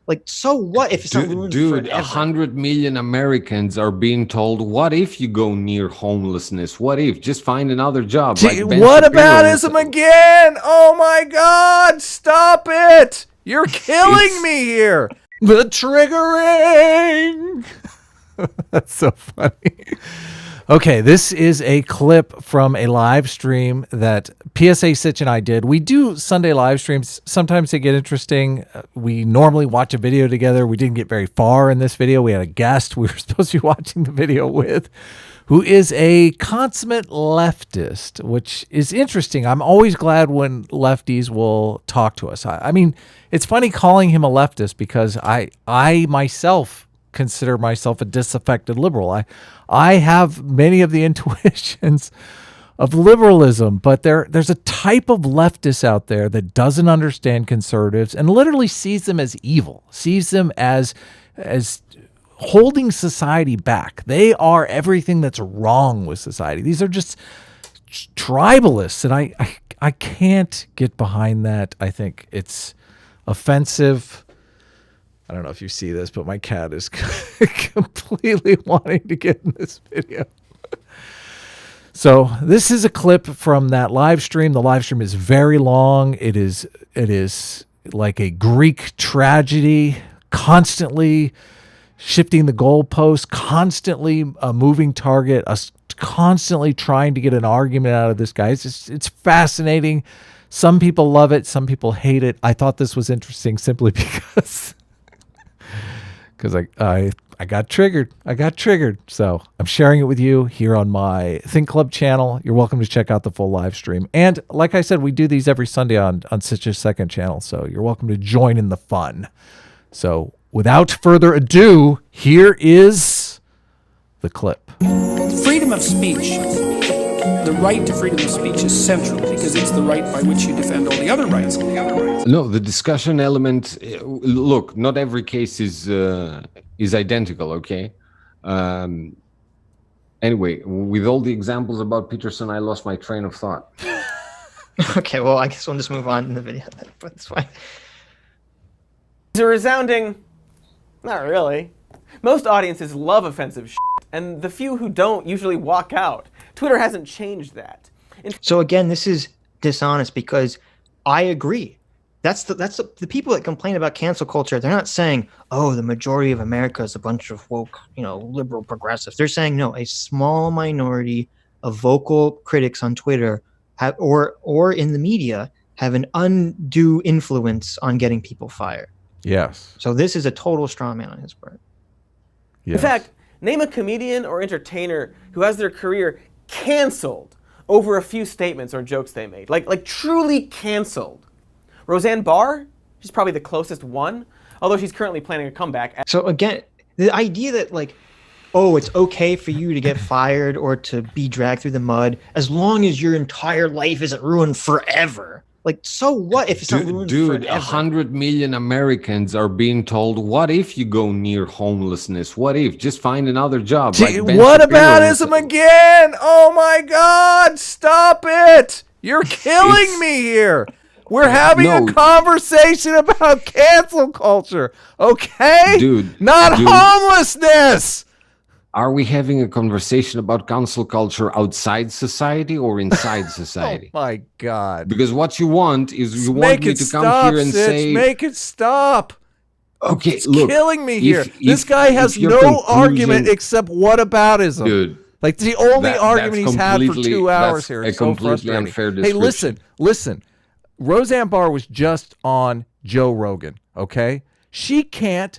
Like, so what if it's not ruined Dude, forever? 100 million Americans are being told, what if you go near homelessness? What if? Just find another job. Gee, what aboutism again? Oh my God, stop it. You're killing me here. The triggering. That's so funny. Okay, this is a clip from a live stream that PSA Sitch and I did. We do Sunday live streams. Sometimes they get interesting. We normally watch a video together. We didn't get very far in this video. We had a guest we were supposed to be watching the video with, who is a consummate leftist, which is interesting. I'm always glad when lefties will talk to us. I mean, it's funny calling him a leftist because I myself consider myself a disaffected liberal. I have many of the intuitions of liberalism, but there's a type of leftist out there that doesn't understand conservatives and literally sees them as evil, sees them as holding society back. They are everything that's wrong with society. These are just tribalists, and I can't get behind that. I think it's offensive. I don't know if you see this, but my cat is completely wanting to get in this video. So this is a clip from that live stream. The live stream is very long. It is like a Greek tragedy, constantly shifting the goalpost, constantly a moving target, us constantly trying to get an argument out of this guy. It's fascinating. Some people love it. Some people hate it. I thought this was interesting simply because I got triggered. So I'm sharing it with you here on my Think Club channel. You're welcome to check out the full live stream. And like I said, we do these every Sunday on Sitch's second channel. So you're welcome to join in the fun. So without further ado, here is the clip. Freedom of speech. The right to freedom of speech is central because it's the right by which you defend all the other rights. No, the discussion element. Look, not every case is identical. Okay. Anyway, with all the examples about Peterson, I lost my train of thought. Okay, well, I guess we'll just move on in the video. But it's fine. It's a resounding, not really. Most audiences love offensive shit, and the few who don't usually walk out. Twitter hasn't changed that. So again, this is dishonest because I agree. That's the people that complain about cancel culture. They're not saying, oh, the majority of America is a bunch of woke, liberal progressives. They're saying, no, a small minority of vocal critics on Twitter have, or in the media have an undue influence on getting people fired. Yes. So this is a total straw man on his part. Yes. In fact, name a comedian or entertainer who has their career canceled over a few statements or jokes they made. Like truly canceled. Roseanne Barr, she's probably the closest one, although she's currently planning a comeback. So again, the idea that it's okay for you to get fired or to be dragged through the mud as long as your entire life isn't ruined forever. So what if it's not ruined forever? Dude, 100 million Americans are being told, what if you go near homelessness? What if? Just find another job. Gee, what aboutism again? Oh my God, stop it. You're killing me here. We're having a conversation about cancel culture, okay? Dude. Not homelessness. Are we having a conversation about cancel culture outside society or inside society? Oh my God. Because what you want is you want me to come here and say... Make it stop. Okay, it's look. Killing me here. This guy has no argument except whataboutism. Dude. The only argument he's had for 2 hours here. It's so frustrating. Unfair description. Hey, listen. Roseanne Barr was just on Joe Rogan, okay? She can't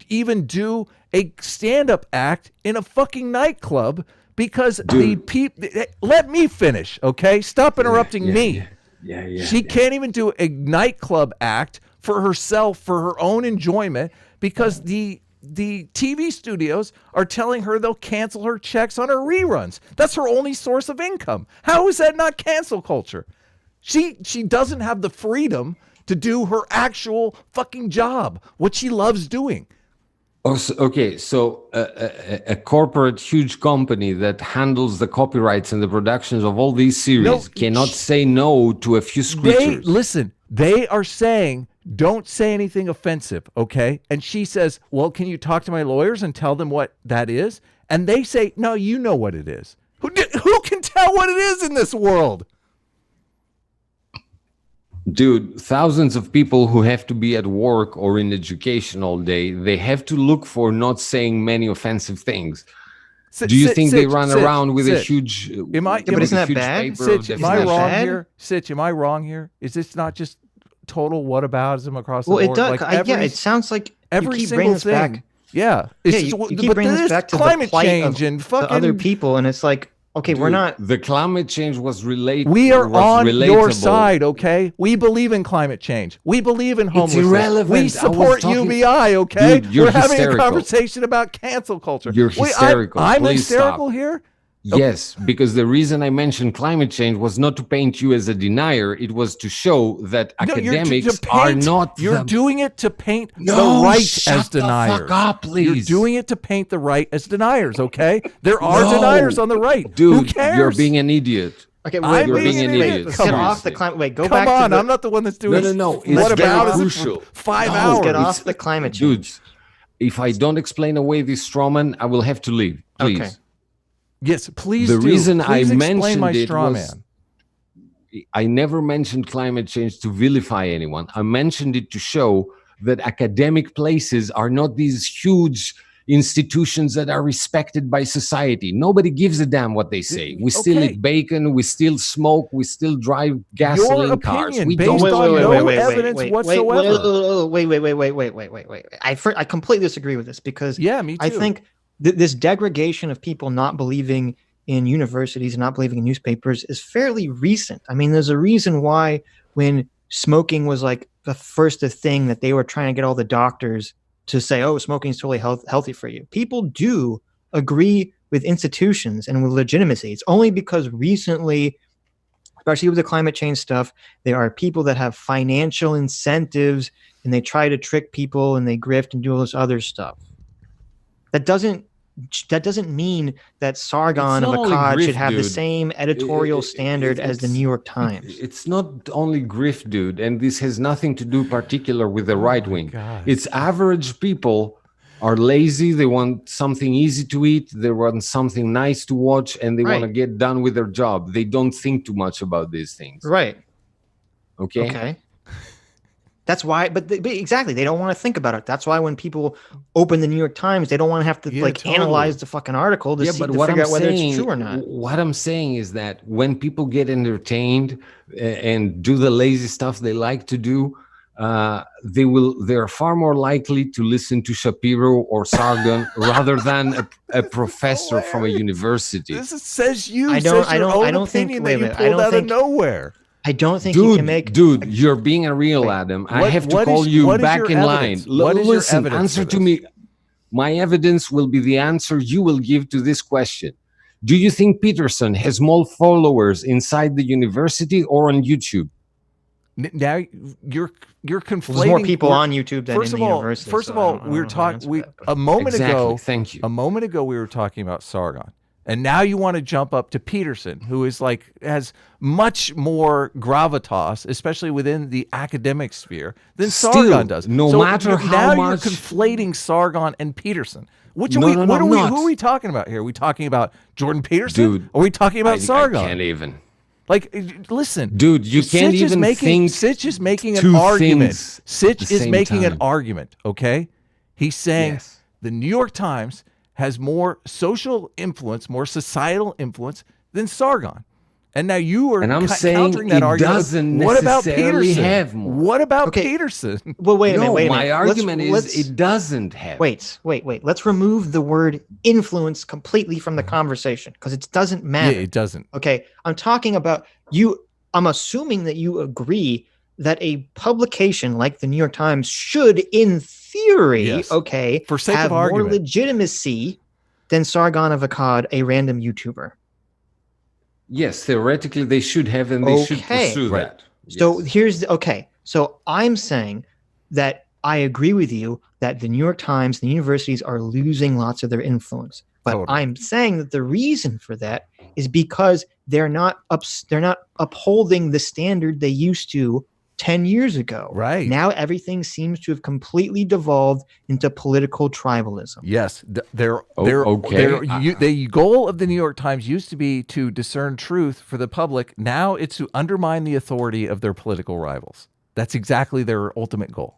even do a stand-up act in a fucking nightclub because the people... Let me finish, okay? Stop interrupting me. She can't even do a nightclub act for herself, for her own enjoyment, because the TV studios are telling her they'll cancel her checks on her reruns. That's her only source of income. How is that not cancel culture? She doesn't have the freedom to do her actual fucking job, what she loves doing. Okay, so a corporate huge company that handles the copyrights and the productions of all these series cannot say no to a few scriptures. They are saying don't say anything offensive, okay? And she says, well, can you talk to my lawyers and tell them what that is? And they say, no, you know what it is. Who can tell what it is in this world? Dude, thousands of people who have to be at work or in education all day, they have to look for not saying many offensive things. Do you think they run around with a huge... but isn't that bad? Sitch, am I wrong bad? here? Sitch, am I wrong here? Is this not just total whataboutism across the board? Well, it does. Yeah, it sounds like you keep bringing this back. Yeah. You keep bringing this back to climate the plight change of and the fucking other people, and it's like, okay, we're not... The climate change was related. We are on your relatable. side, okay? We believe in climate change. We believe in homelessness. irrelevant. We I was support talking- UBI, okay? Dude, you're we're having hysterical. a conversation about cancel culture. You're hysterical. I'm Please hysterical stop. here? Yes, because the reason I mentioned climate change was not to paint you as a denier. It was to show that No, academics are not. You're doing it to paint No, the right shut as the deniers. fuck up, please. You're doing it to paint the right as deniers, okay? There are No. deniers on the right. Who Dude, cares? you're being an idiot. Okay, I'm You're being being an an idiot. Let's Come get on. off the climate. Wait, go Come back on, to the... I'm not the one that's doing No. What It's about very it crucial. for 5 No, hours? Get it's- off the climate Dude, change. if I don't explain away this strawman, I will have to leave. Please. Okay. Yes, please The do. reason Please I explain mentioned my it straw was- man. I never mentioned climate change to vilify anyone. I mentioned it to show that academic places are not these huge institutions that are respected by society. Nobody gives a damn what they say. We still Okay. eat bacon, we still smoke, we still drive gasoline cars. opinion We based don't on no evidence whatsoever. Wait. I completely disagree with this because Yeah, me too. I think this degradation of people not believing in universities and not believing in newspapers is fairly recent. I mean, there's a reason why when smoking was like the first thing that they were trying to get all the doctors to say, oh, smoking is totally healthy for you. People do agree with institutions and with legitimacy. It's only because recently, especially with the climate change stuff, there are people that have financial incentives and they try to trick people and they grift and do all this other stuff. That doesn't mean that Sargon It's of not only Akkad should grift, have the dude. same editorial standard as the New York Times. It's not only grift, dude, and this has nothing to do particular with the right wing. God. It's average people are lazy. They want something easy to eat. They want something nice to watch, and they want to Right. get done with their job. They don't think too much about these things. Right. Okay. Okay. That's why, but exactly, they don't want to think about it. That's why when people open the New York Times, they don't want to have to Totally. analyze the fucking article to, Yeah, see, but to what figure I'm out whether saying, it's true or not. what I'm saying is that when people get entertained and do the lazy stuff they like to do, they're far more likely to listen to Shapiro or Sargon rather than a professor from a university. This says you. I don't- says I your don't- I own don't think- opinion wait, that you wait, I pulled don't out think- of nowhere. I don't think you can make. Dude, you're being a real Adam. I have to call you back in line. What is your Listen, evidence answer for to this? me. My evidence will be the answer you will give to this question. Do you think Peterson has more followers inside the university or on YouTube? Now you're conflating. There's more people we're- on YouTube than in the university. First so of I all, don't- I we were don't know how to talking. answer that, but- A moment Exactly. ago, Thank you. a moment ago, we were talking about Sargon, and now you want to jump up to Peterson, who is like has much more gravitas, especially within the academic sphere, than Still, Sargon does. no So matter now how much- you're conflating Sargon and Peterson. Which are No, we? no, what no, are we? I'm Who not. are we talking about here? Are we talking about Jordan Peterson? Dude, Are we talking about I Sargon? can't even. Like, listen, Dude, you can't even think Sitch is making an two argument. things Sitch at the is same making an time. argument. Okay, he's saying Yes. the New York Times has more social influence, more societal influence than Sargon. And now you are And I'm saying countering that it argument. doesn't What about necessarily Peterson? have more. What about Okay. Peterson? Well, wait a minute. No, Wait a my minute. argument Let's- is it doesn't have. Wait. Let's remove the word influence completely from the conversation because it doesn't Yeah, matter. it doesn't. Okay, I'm talking about you. I'm assuming that you agree that a publication like the New York Times should, in theory, Yes. okay, For sake of have more argument. legitimacy than Sargon of Akkad, a random YouTuber. Yes, theoretically they should have, and they should Okay. pursue Right. that. So Yes. here's the, okay. So I'm saying that I agree with you that the New York Times, the universities are losing lots of their influence. But Totally. I'm saying that the reason for that is because they're not upholding the standard they used to 10 years ago. Right. Now everything seems to have completely devolved into political tribalism. Yes, the goal of the New York Times used to be to discern truth for the public. Now it's to undermine the authority of their political rivals. That's exactly their ultimate goal.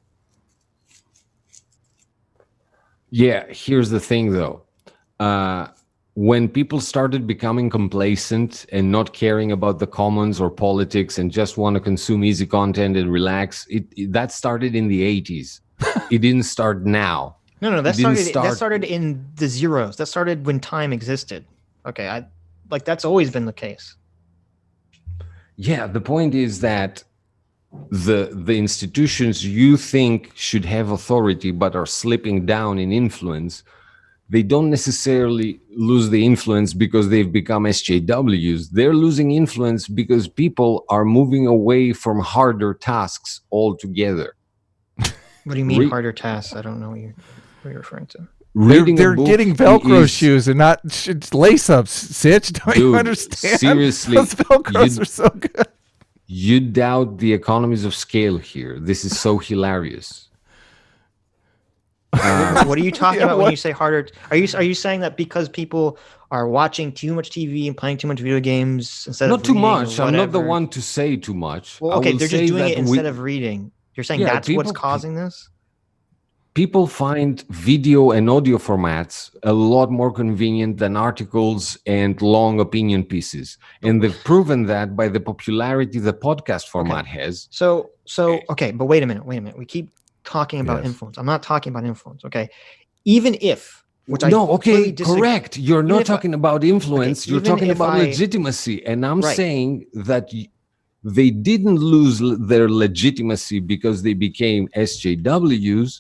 Yeah, here's the thing, though. When people started becoming complacent and not caring about the commons or politics and just want to consume easy content and relax, that started in the 80s. It didn't start now. No, that started in the zeros. That started when time existed. Okay, that's always been the case. Yeah, the point is that the institutions you think should have authority but are slipping down in influence, they don't necessarily lose the influence because they've become SJWs. They're losing influence because people are moving away from harder tasks altogether. What do you mean harder tasks? I don't know what you're referring to. They're getting Velcro shoes and not lace-ups, Sitch. Don't you understand? Seriously. Those Velcros are so good. You doubt the economies of scale here. This is so hilarious. What are you talking about when you say harder? Are you saying that because people are watching too much TV and playing too much video games instead of reading? Not too much. I'm not the one to say too much. Well, okay, they're just doing it instead of reading. You're saying that's what's causing this? People find video and audio formats a lot more convenient than articles and long opinion pieces. And they've proven that by the popularity the podcast format has. So, okay, but wait a minute. We keep talking about influence. I'm not talking about influence, okay? Even if, correct. You're not talking about influence. You're talking about legitimacy. And I'm saying that they didn't lose their legitimacy because they became SJWs.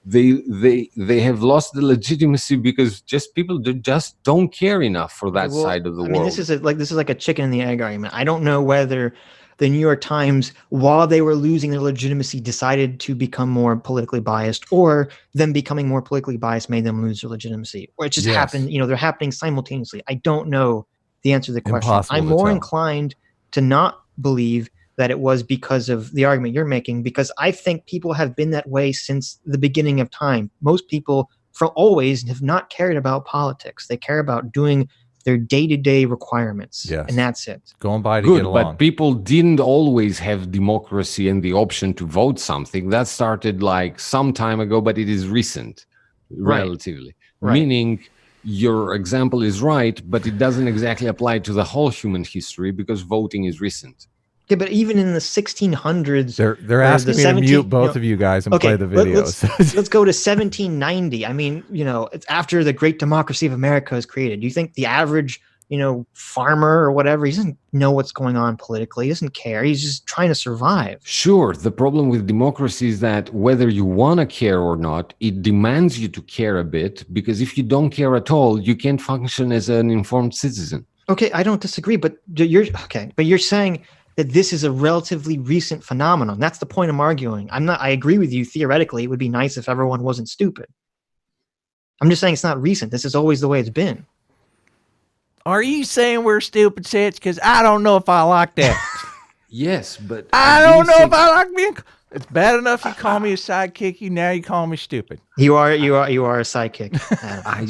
They have lost the legitimacy because people just don't care enough for that side of the world. This is like a chicken and the egg argument. I don't know whether the New York Times, while they were losing their legitimacy, decided to become more politically biased, or them becoming more politically biased made them lose their legitimacy, or it just happened. They're happening simultaneously. I don't know the answer to the question. I'm more inclined to not believe that it was because of the argument you're making, because I think people have been that way since the beginning of time. Most people from always have not cared about politics. They care about doing their day-to-day requirements, and that's it. Going by to get along. But people didn't always have democracy and the option to vote something. That started like some time ago, but it is recent, relatively. Right. Meaning your example is right, but it doesn't exactly apply to the whole human history because voting is recent. Yeah, but even in the 1600s, they're asking me to mute both of you guys and play the videos. Let's go to 1790. I mean, it's after the great democracy of America is created. Do you think the average, farmer or whatever, he doesn't know what's going on politically? He doesn't care. He's just trying to survive. Sure. The problem with democracy is that whether you want to care or not, it demands you to care a bit, because if you don't care at all, you can't function as an informed citizen. Okay, I don't disagree, but you're saying that this is a relatively recent phenomenon. That's the point I'm arguing. I agree with you. Theoretically, it would be nice if everyone wasn't stupid. I'm just saying it's not recent. This is always the way it's been. Are you saying we're stupid, Sitch? Because I don't know if I like that. Yes, but I don't know if I like being. It's bad enough you call me a sidekick. Now you call me stupid. You are a sidekick.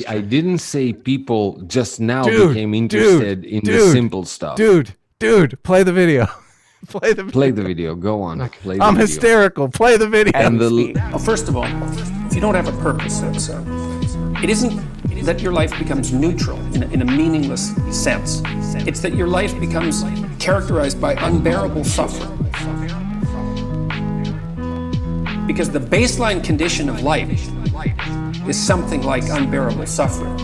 I didn't say people just now became interested in the simple stuff. Dude, play the video. Play the video. Go on. Okay. I'm hysterical. Play the video. Well, first of all, if you don't have a purpose, it isn't that your life becomes neutral in a meaningless sense. It's that your life becomes characterized by unbearable suffering. Because the baseline condition of life is something like unbearable suffering.